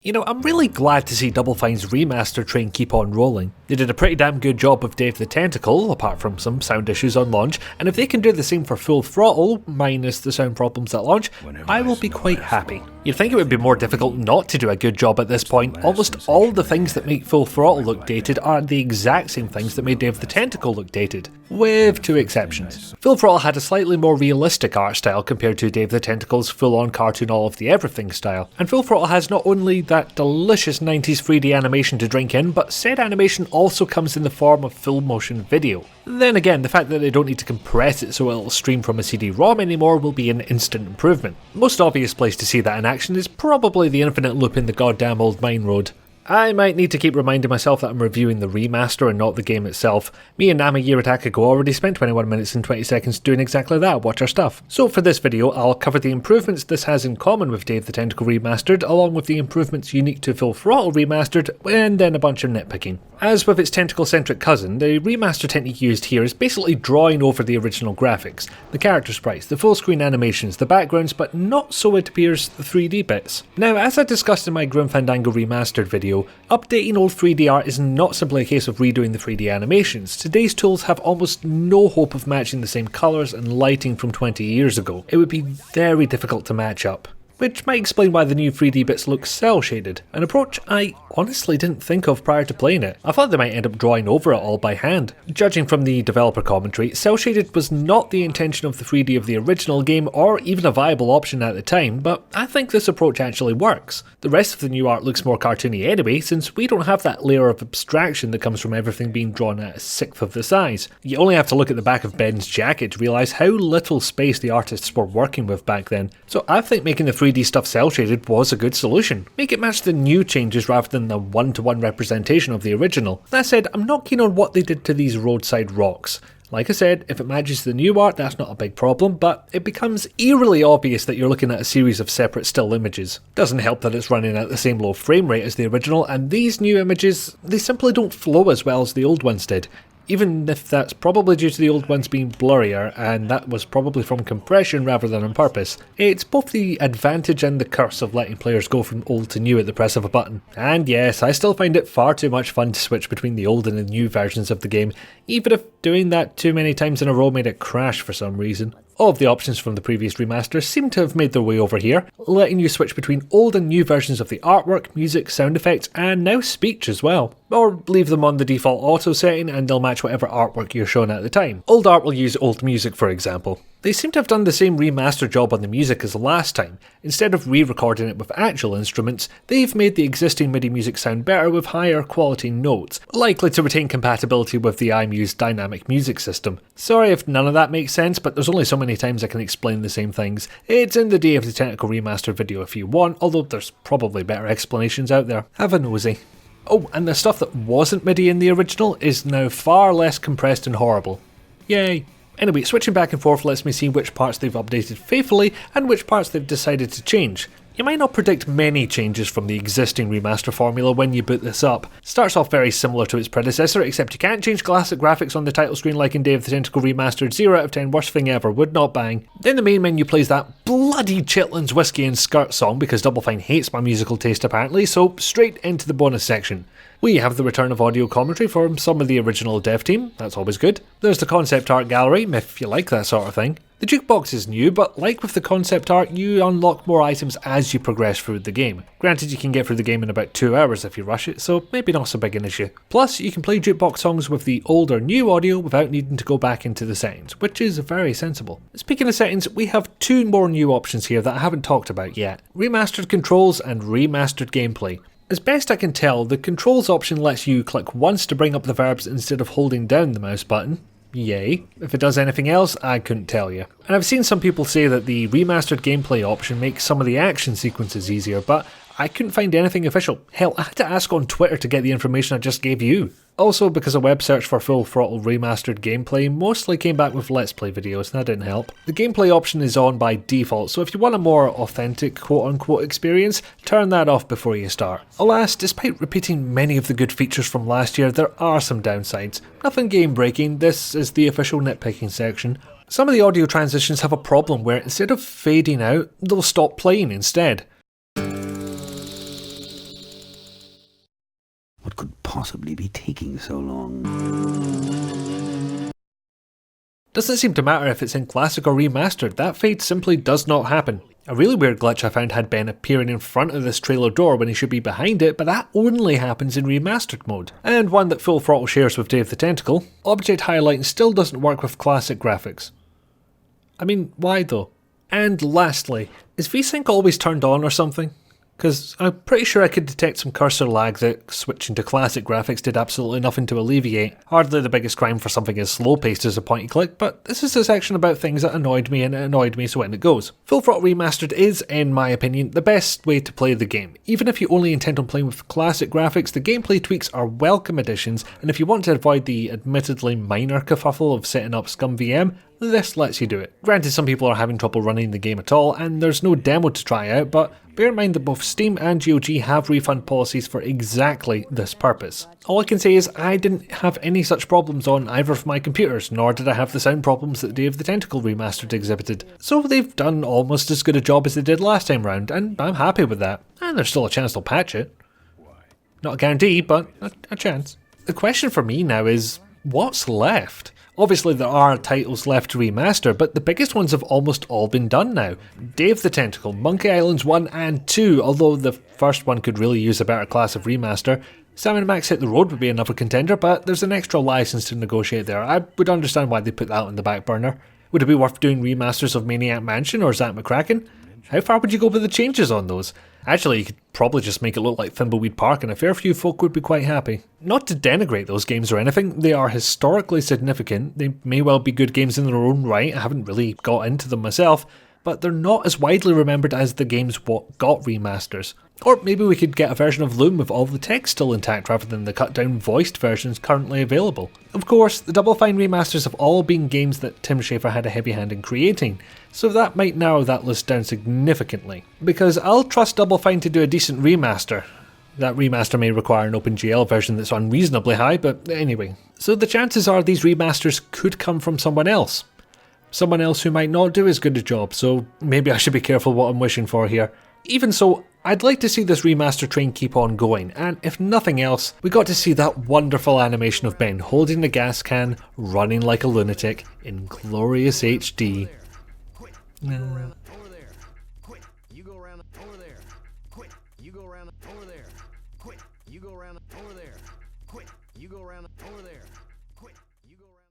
You know, I'm really glad to see Double Fine's Remaster Train keep on rolling. They did a pretty damn good job with Dave the Tentacle, apart from some sound issues on launch, and if they can do the same for Full Throttle, minus the sound problems at launch, I will be quite happy. You'd think it would be more difficult not to do a good job at this point. Almost all the things that make Full Throttle look dated are the exact same things that made Dave the Tentacle look dated, with two exceptions. Full Throttle had a slightly more realistic art style compared to Dave the Tentacle's full-on cartoon all of the everything style, and Full Throttle has not only that delicious 90s 3D animation to drink in, but said animation also comes in the form of full motion video. Then again, the fact that they don't need to compress it so it'll stream from a CD-ROM anymore will be an instant improvement. Most obvious place to see that in action is probably the infinite loop in the goddamn old mine road. I might need to keep reminding myself that I'm reviewing the remaster and not the game itself. Me and Nam a year attack ago already spent 21 minutes and 20 seconds doing exactly that, watch our stuff. So for this video, I'll cover the improvements this has in common with Dave the Tentacle Remastered, along with the improvements unique to Full Throttle Remastered, and then a bunch of nitpicking. As with its tentacle-centric cousin, the remaster technique used here is basically drawing over the original graphics, the character sprites, the full-screen animations, the backgrounds, but not, so it appears, the 3D bits. Now, as I discussed in my Grim Fandango Remastered video, updating old 3D art is not simply a case of redoing the 3D animations. Today's tools have almost no hope of matching the same colours and lighting from 20 years ago. It would be very difficult to match up, which might explain why the new 3D bits look cel-shaded, an approach I honestly didn't think of prior to playing it. I thought they might end up drawing over it all by hand. Judging from the developer commentary, cel-shaded was not the intention of the 3D of the original game or even a viable option at the time, but I think this approach actually works. The rest of the new art looks more cartoony anyway, since we don't have that layer of abstraction that comes from everything being drawn at a sixth of the size. You only have to look at the back of Ben's jacket to realise how little space the artists were working with back then, so I think making the 3D stuff cel-shaded was a good solution. Make it match the new changes rather than the one-to-one representation of the original. That said, I'm not keen on what they did to these roadside rocks. Like I said, if it matches the new art, that's not a big problem, but it becomes eerily obvious that you're looking at a series of separate still images. Doesn't help that it's running at the same low frame rate as the original, and these new images, they simply don't flow as well as the old ones did. Even if that's probably due to the old ones being blurrier, and that was probably from compression rather than on purpose. It's both the advantage and the curse of letting players go from old to new at the press of a button. And yes, I still find it far too much fun to switch between the old and the new versions of the game, even if doing that too many times in a row made it crash for some reason. All of the options from the previous remaster seem to have made their way over here, letting you switch between old and new versions of the artwork, music, sound effects, and now speech as well. Or leave them on the default auto setting and they'll match whatever artwork you're shown at the time. Old art will use old music, for example. They seem to have done the same remaster job on the music as last time. Instead of re-recording it with actual instruments, they've made the existing MIDI music sound better with higher quality notes, likely to retain compatibility with the iMuse dynamic music system. Sorry if none of that makes sense, but there's only so many times I can explain the same things. It's in the Dave the Tentacle Remastered video if you want, although there's probably better explanations out there. Have a nosy. Oh, and the stuff that wasn't MIDI in the original is now far less compressed and horrible. Yay. Anyway, switching back and forth lets me see which parts they've updated faithfully and which parts they've decided to change. You might not predict many changes from the existing remaster formula when you boot this up. Starts off very similar to its predecessor, except you can't change classic graphics on the title screen like in Dave the Tentacle Remastered. 0 out of 10, worst thing ever, would not bang. Then the main menu plays that bloody Chitlins Whiskey and Skirt song because Double Fine hates my musical taste apparently, so straight into the bonus section. We have the return of audio commentary from some of the original dev team, that's always good. There's the concept art gallery, if you like that sort of thing. The jukebox is new, but like with the concept art, you unlock more items as you progress through the game. Granted, you can get through the game in about 2 hours if you rush it, so maybe not so big an issue. Plus, you can play jukebox songs with the old or new audio without needing to go back into the settings, which is very sensible. Speaking of settings, we have 2 more new options here that I haven't talked about yet. Remastered controls and remastered gameplay. As best I can tell, the controls option lets you click once to bring up the verbs instead of holding down the mouse button. Yay. If it does anything else, I couldn't tell you. And I've seen some people say that the remastered gameplay option makes some of the action sequences easier, but I couldn't find anything official. Hell, I had to ask on Twitter to get the information I just gave you. Also, because a web search for Full Throttle Remastered gameplay mostly came back with Let's Play videos, and that didn't help. The gameplay option is on by default, so if you want a more authentic quote-unquote experience, turn that off before you start. Alas, despite repeating many of the good features from last year, there are some downsides. Nothing game-breaking, this is the official nitpicking section. Some of the audio transitions have a problem where instead of fading out, they'll stop playing instead. possibly be taking so long? Doesn't seem to matter if it's in classic or remastered, that fade simply does not happen. A really weird glitch I found had Ben appearing in front of this trailer door when he should be behind it, but that only happens in remastered mode. And one that Full Throttle shares with Dave the Tentacle, object highlighting still doesn't work with classic graphics. I mean, why though? And lastly, is VSync always turned on or something? Because I'm pretty sure I could detect some cursor lag that switching to classic graphics did absolutely nothing to alleviate. Hardly the biggest crime for something as slow paced as a point and click, but this is a section about things that annoyed me and it annoyed me, so in it goes. Full Throttle Remastered is, in my opinion, the best way to play the game. Even if you only intend on playing with classic graphics, the gameplay tweaks are welcome additions, and if you want to avoid the admittedly minor kerfuffle of setting up ScumVM, this lets you do it. Granted, some people are having trouble running the game at all, and there's no demo to try out, but bear in mind that both Steam and GOG have refund policies for exactly this purpose. All I can say is I didn't have any such problems on either of my computers, nor did I have the sound problems that Dave the Tentacle Remastered exhibited. So they've done almost as good a job as they did last time round, and I'm happy with that. And there's still a chance they'll patch it. Not a guarantee, but a chance. The question for me now is, what's left? Obviously there are titles left to remaster, but the biggest ones have almost all been done now. Dave the Tentacle, Monkey Islands 1 and 2, although the first one could really use a better class of remaster. Sam & Max Hit the Road would be another contender, but there's an extra license to negotiate there. I would understand why they put that on the back burner. Would it be worth doing remasters of Maniac Mansion or Zack McCracken? How far would you go with the changes on those? Actually, you could probably just make it look like Thimbleweed Park and a fair few folk would be quite happy. Not to denigrate those games or anything, they are historically significant, they may well be good games in their own right, I haven't really got into them myself, but they're not as widely remembered as the games what got remasters. Or maybe we could get a version of Loom with all the text still intact rather than the cut down voiced versions currently available. Of course, the Double Fine Remasters have all been games that Tim Schafer had a heavy hand in creating, so that might narrow that list down significantly. Because I'll trust Double Fine to do a decent remaster. That remaster may require an OpenGL version that's unreasonably high, but anyway. So the chances are these remasters could come from someone else. Someone else who might not do as good a job, so maybe I should be careful what I'm wishing for here. Even so, I'd like to see this remaster train keep on going, and if nothing else, we got to see that wonderful animation of Ben holding the gas can, running like a lunatic, in glorious HD.